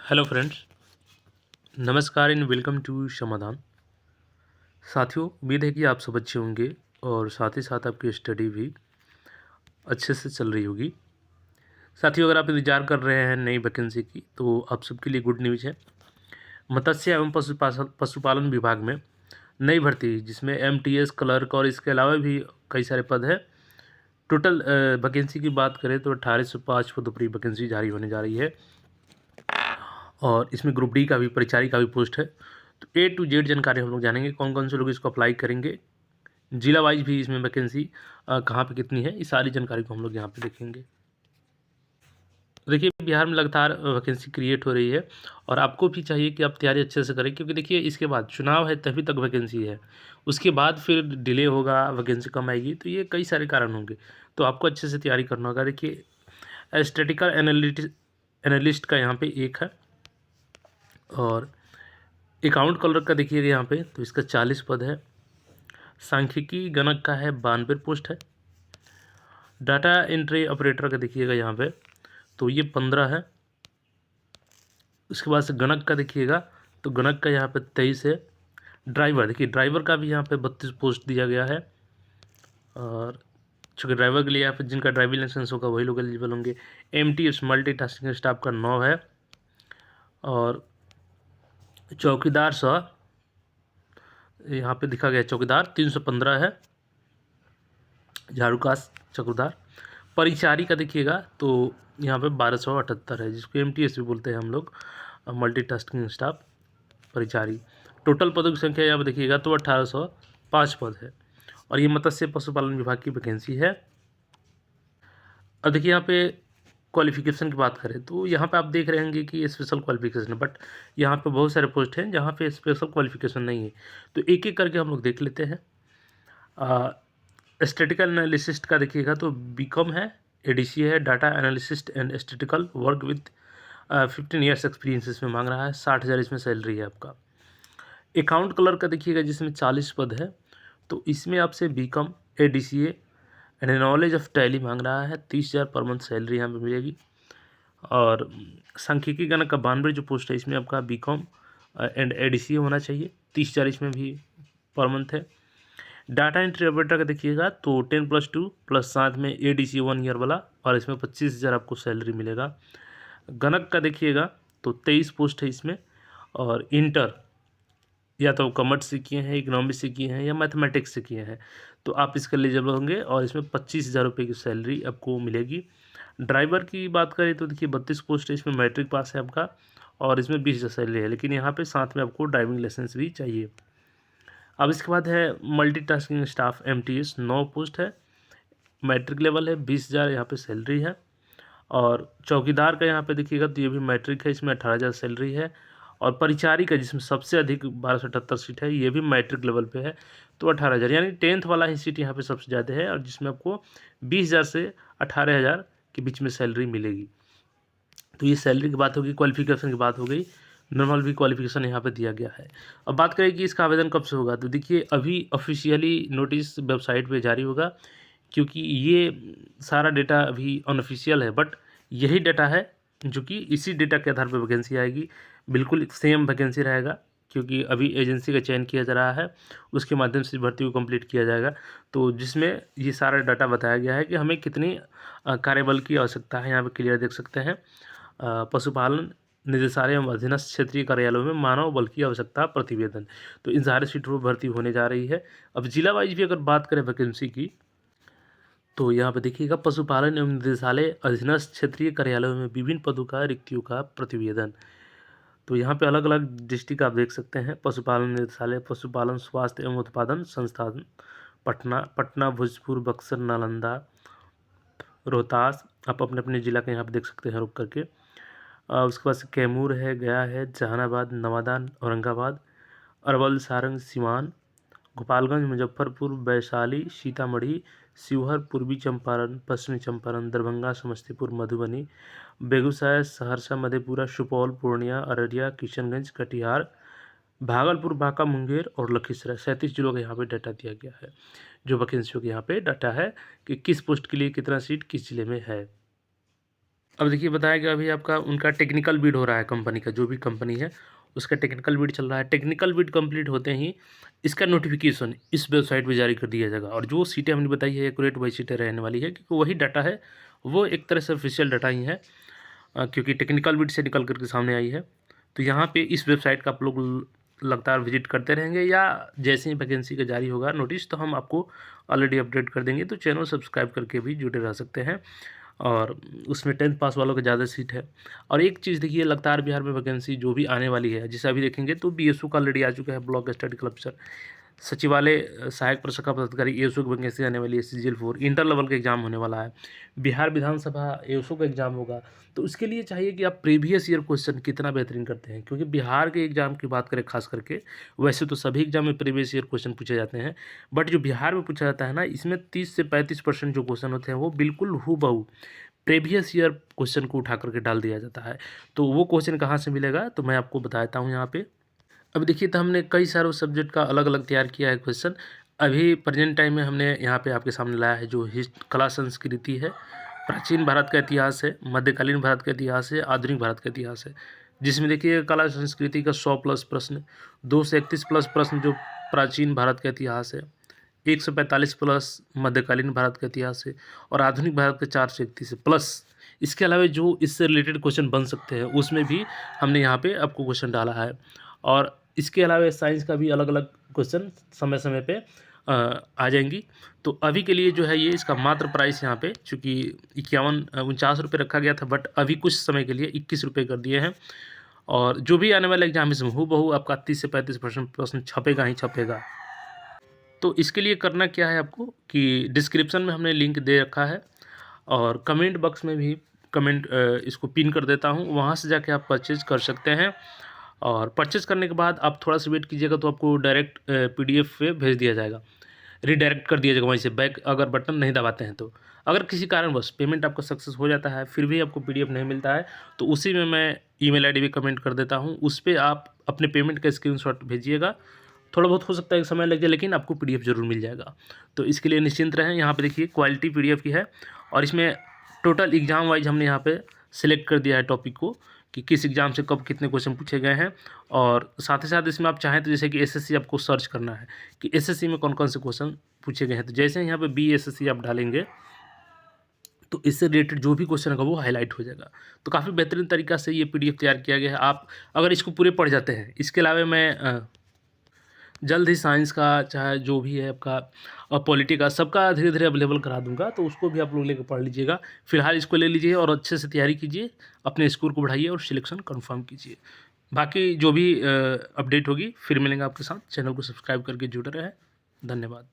Hello friends, नमस्कार and welcome to समाधान। साथियों, उम्मीद है कि आप सब अच्छे होंगे और साथ ही साथ आपकी स्टडी भी अच्छे से चल रही होगी। साथियों, अगर आप इंतजार कर रहे हैं नई वैकेंसी की तो आप सबके लिए गुड न्यूज़ है। मत्स्य एवं पशुपालन विभाग में नई भर्ती जिसमें एमटीएस क्लर्क और इसके अलावा भी कई सारे पद हैं। टोटल वैकेंसी की बात करें तो 1805 पदों पर वैकेंसी जारी होने जा रही है और इसमें ग्रुप डी का भी परिचारी का भी पोस्ट है। तो ए टू जेड जानकारी हम लोग जानेंगे, कौन कौन से लोग इसको अप्लाई करेंगे, जिला वाइज भी इसमें वैकेंसी कहाँ पे कितनी है, इस सारी जानकारी को हम लोग यहाँ पे देखेंगे। देखिए, बिहार में लगातार वैकेंसी क्रिएट हो रही है और आपको भी चाहिए कि आप तैयारी अच्छे से करें, क्योंकि देखिए इसके बाद चुनाव है तभी तक वैकेंसी है, उसके बाद फिर डिले होगा, वैकेंसी कम आएगी, तो ये कई सारे कारण होंगे। तो आपको अच्छे से तैयारी करना होगा। देखिए, स्टैटिकल एनालिस्ट का यहाँ पे एक है और अकाउंट कलर का देखिएगा यहाँ पे, तो इसका 40 पद है। सांख्यिकी गणक का है 92 पोस्ट है। डाटा एंट्री ऑपरेटर का देखिएगा यहाँ पे, तो ये 15 है। उसके बाद से गणक का देखिएगा, तो गणक का यहाँ पे 23 है। ड्राइवर, देखिए ड्राइवर का भी यहाँ पे 32 पोस्ट दिया गया है और चूँकि ड्राइवर के लिए यहाँ पे जिनका ड्राइविंग लाइसेंस होगा वही लोग एलिजिबल होंगे। एमटीएस मल्टीटास्किंग स्टाफ का 9 है और चौकीदार सह यहाँ पे दिखा गया चौकीदार 315 है। झाड़ूकाश चक्रधार परिचारी का देखिएगा, तो यहाँ पे 1278 है, जिसको एमटीएस भी बोलते हैं हम लोग, मल्टीटास्किंग स्टाफ परिचारी। टोटल पदों की संख्या यहाँ पे देखिएगा तो 1805 पद है और ये मत्स्य पशुपालन विभाग की वैकेंसी है। अब देखिए यहाँ पे क्वालिफिकेशन की बात करें तो यहाँ पे आप देख रहे होंगे कि स्पेशल क्वालिफिकेशन है, बट यहाँ पे बहुत सारे पोस्ट हैं जहाँ पे स्पेशल क्वालिफिकेशन नहीं है। तो एक एक करके हम लोग देख लेते हैं। स्टैटिकल एनालिसिस्ट का देखिएगा तो बीकॉम है, एडीसी है, data analyst and statistical work with 15 years experience इसमें मांग रहा है। 60,000 इसमें सैलरी है आपका। अकाउंट क्लर्क का देखिएगा जिसमें 40 पद है, तो इसमें आपसे BCom ADCA and knowledge of Tally मांग रहा है। 30,000 पर मंथ सैलरी यहाँ पे मिलेगी। और सांख्यिकी गणक का 92 जो पोस्ट है, इसमें आपका बीकॉम एंड एडीसीए होना चाहिए। 30,000 इसमें भी पर मंथ है। डाटा एंट्री ऑपरेटर का देखिएगा तो 10+2 प्लस साथ में एडीसी 1 ईयर वाला, और इसमें 25,000 आपको सैलरी मिलेगा। गणक का देखिएगा तो 23 पोस्ट है इसमें, और इंटर या तो कॉमर्स से किए हैं, इकोनॉमिक्स से किए हैं या मैथमेटिक्स से किए हैं, तो आप इसके एलिजिबल होंगे और इसमें 25,000 रुपये की सैलरी आपको मिलेगी। ड्राइवर की बात करें तो देखिए 32 पोस्ट है, इसमें मैट्रिक पास है आपका और इसमें 20,000 सैलरी है, लेकिन यहाँ पे साथ में आपको ड्राइविंग लाइसेंस भी चाहिए। अब इसके बाद है मल्टीटास्किंग स्टाफ एमटीएस, 9 पोस्ट है, मैट्रिक लेवल है, 20,000 यहाँ पे सैलरी है। और चौकीदार का यहाँ पे देखिएगा तो ये भी मैट्रिक है, इसमें 18,000 सैलरी है। और परिचारी का जिसमें सबसे अधिक 1278 सीट है, ये भी मैट्रिक लेवल पे है, तो 18,000, यानी 10th वाला ही सीट यहाँ पे सबसे ज़्यादा है, और जिसमें आपको 20,000 से 18,000 के बीच में सैलरी मिलेगी। तो ये सैलरी की बात होगी। क्वालिफिकेशन की बात हो गई, नॉर्मल भी क्वालिफिकेशन यहाँ पे दिया गया है। अब बात करें कि इसका आवेदन कब से होगा, तो देखिए अभी ऑफिशियली नोटिस वेबसाइट पे जारी होगा, क्योंकि ये सारा डेटा अभी अनऑफिशियल है, बट यही डेटा है जो कि इसी डेटा के आधार पर वैकेंसी आएगी। बिल्कुल सेम वैकेंसी रहेगा, क्योंकि अभी एजेंसी का चयन किया जा रहा है, उसके माध्यम से भर्ती को कंप्लीट किया जाएगा। तो जिसमें ये सारा डाटा बताया गया है कि हमें कितनी कार्यबल की आवश्यकता है। यहाँ पे क्लियर देख सकते हैं, पशुपालन निदेशालय एवं अधीनस्थ क्षेत्रीय कार्यालयों में मानव बल की आवश्यकता प्रतिवेदन। तो इन सारे सीटों पर भर्ती होने जा रही है। अब जिला वाइज भी अगर बात करें वैकेंसी की, तो यहाँ पे देखिएगा पशुपालन एवं निदेशालय अधीनस्थ क्षेत्रीय कार्यालयों में विभिन्न पदों का रिक्तियों का प्रतिवेदन। तो यहाँ पे अलग अलग डिस्ट्रिक्ट आप देख सकते हैं। पशुपालन निदेशालय, पशुपालन स्वास्थ्य एवं उत्पादन संस्थान पटना, भोजपुर, बक्सर, नालंदा, रोहतास, आप अपने अपने ज़िला के यहाँ पे देख सकते हैं रुक करके। उसके बाद से कैमूर है, गया है, जहानाबाद, नवादा, औरंगाबाद, अरवल, सारंग, सिवान, गोपालगंज, मुजफ्फरपुर, वैशाली, सीतामढ़ी, शिवहर, पूर्वी चंपारण, पश्चिमी चंपारण, दरभंगा, समस्तीपुर, मधुबनी, बेगूसराय, सहरसा, मधेपुरा, सुपौल, पूर्णिया, अररिया, किशनगंज, कटिहार, भागलपुर, बांका, मुंगेर और लखीसराय, 37 जिलों का यहाँ पे डाटा दिया गया है। जो वैकेंसियों के यहाँ पे डाटा है कि किस पोस्ट के लिए कितना सीट किस जिले में है। अब देखिए बताया गया अभी आपका उनका टेक्निकल बिड हो रहा है, कंपनी का जो भी कंपनी है उसका टेक्निकल बिड चल रहा है। टेक्निकल बिड कंप्लीट होते ही इसका नोटिफिकेशन इस वेबसाइट पे जारी कर दिया जाएगा, और जो सीटें हमने बताई है एक्यूरेट वही सीटें रहने वाली है, क्योंकि वही डाटा है, वो एक तरह से ऑफिशियल डाटा ही है, क्योंकि टेक्निकल बिड से निकल करके सामने आई है। तो यहाँ पे इस वेबसाइट का आप लोग लगातार विजिट करते रहेंगे, या जैसे ही वैकेंसी का जारी होगा नोटिस तो हम आपको ऑलरेडी अपडेट कर देंगे। तो चैनल सब्सक्राइब करके भी जुड़े रह सकते हैं, और उसमें 10th पास वालों का ज़्यादा सीट है। और एक चीज़ देखिए, लगातार बिहार में वैकेंसी जो भी आने वाली है, जैसे अभी देखेंगे तो बीएसओ का ऑलरेडी आ चुका है, ब्लॉक स्टैटिस्टिकल ऑफिसर, सचिवालय सहायक प्रशाखा पदाधिकारी एएसओ की वैकेंसी आने वाली है, सीजीएल 4 इंटर लेवल का एग्जाम होने वाला है, बिहार विधानसभा एएसओ का एग्जाम होगा। तो उसके लिए चाहिए कि आप प्रीवियस ईयर क्वेश्चन कितना बेहतरीन करते हैं, क्योंकि बिहार के एग्जाम की बात करें खास करके, वैसे तो सभी एग्जाम में प्रीवियस ईयर क्वेश्चन पूछे जाते हैं, बट जो बिहार में पूछा जाता है ना, इसमें 30 से 35% जो क्वेश्चन होते हैं वो बिल्कुल हूबहू प्रीवियस ईयर क्वेश्चन को उठा करके डाल दिया जाता है। तो वो क्वेश्चन कहाँ से मिलेगा, तो मैं आपको बताता हूँ यहाँ पे। अब देखिए, तो हमने कई सारे सब्जेक्ट का अलग अलग तैयार किया है क्वेश्चन। अभी प्रेजेंट टाइम में हमने यहाँ पे आपके सामने लाया है जो कला संस्कृति है, प्राचीन भारत का इतिहास है, मध्यकालीन भारत का इतिहास है, आधुनिक भारत का इतिहास है, जिसमें देखिए कला संस्कृति का 100 प्लस प्रश्न, 2 से 31 प्लस प्रश्न जो प्राचीन भारत का इतिहास है, 145 प्लस मध्यकालीन भारत का इतिहास है, और आधुनिक भारत का 431 है। प्लस इसके अलावा जो इससे रिलेटेड क्वेश्चन बन सकते हैं उसमें भी हमने यहाँ पे आपको क्वेश्चन डाला है। और इसके अलावा साइंस का भी अलग अलग क्वेश्चन समय समय पे आ जाएंगी। तो अभी के लिए जो है ये इसका मात्र प्राइस यहाँ पे चूँकि 49 रुपये रखा गया था, बट अभी कुछ समय के लिए 21 रुपये कर दिए हैं। और जो भी आने वाला एग्जाम इसमें हूबहू आपका 30 से 35% प्रश्न छपेगा ही छपेगा। तो इसके लिए करना क्या है आपको कि डिस्क्रिप्शन में हमने लिंक दे रखा है, और कमेंट बॉक्स में भी कमेंट इसको पिन कर देता हूँ, वहाँ से जाके आप परचेज़ कर सकते हैं। और परचेज़ करने के बाद आप थोड़ा सा वेट कीजिएगा तो आपको डायरेक्ट पीडीएफ पे भेज दिया जाएगा, रिडायरेक्ट कर दिया जाएगा वहीं से, बैक अगर बटन नहीं दबाते हैं तो। अगर किसी कारणवश पेमेंट आपका सक्सेस हो जाता है फिर भी आपको पीडीएफ नहीं मिलता है, तो उसी में मैं ईमेल आईडी भी कमेंट कर देता हूँ, उस पर आप अपने पेमेंट का स्क्रीनशॉट भेजिएगा। थोड़ा बहुत हो सकता है समय लग जाए, लेकिन आपको पीडीएफ ज़रूर मिल जाएगा। तो इसके लिए निश्चिंत रहें। यहाँ पे देखिए क्वालिटी पीडीएफ की है, और इसमें टोटल एग्जाम वाइज हमने यहाँ पे सिलेक्ट कर दिया है टॉपिक को कि किस एग्ज़ाम से कब कितने क्वेश्चन पूछे गए हैं। और साथ ही साथ इसमें आप चाहें तो जैसे कि एसएससी आपको सर्च करना है कि एसएससी में कौन कौन से क्वेश्चन पूछे गए हैं, तो जैसे यहाँ पे BSSC आप डालेंगे तो इससे रिलेटेड जो भी क्वेश्चन होगा वो हाईलाइट हो जाएगा। तो काफ़ी बेहतरीन तरीक़ा से ये पीडीएफ तैयार किया गया है। आप अगर इसको पूरे पढ़ जाते हैं, इसके अलावा मैं जल्द ही साइंस का चाहे जो भी है आपका पॉलिटी का सबका धीरे धीरे अवेलेबल करा दूंगा, तो उसको भी आप लोग लेकर पढ़ लीजिएगा। फिलहाल इसको ले लीजिए और अच्छे से तैयारी कीजिए, अपने स्कोर को बढ़ाइए और सिलेक्शन कंफर्म कीजिए। बाकी जो भी अपडेट होगी फिर मिलेंगे आपके साथ। चैनल को सब्सक्राइब करके जुड़े रहें। धन्यवाद।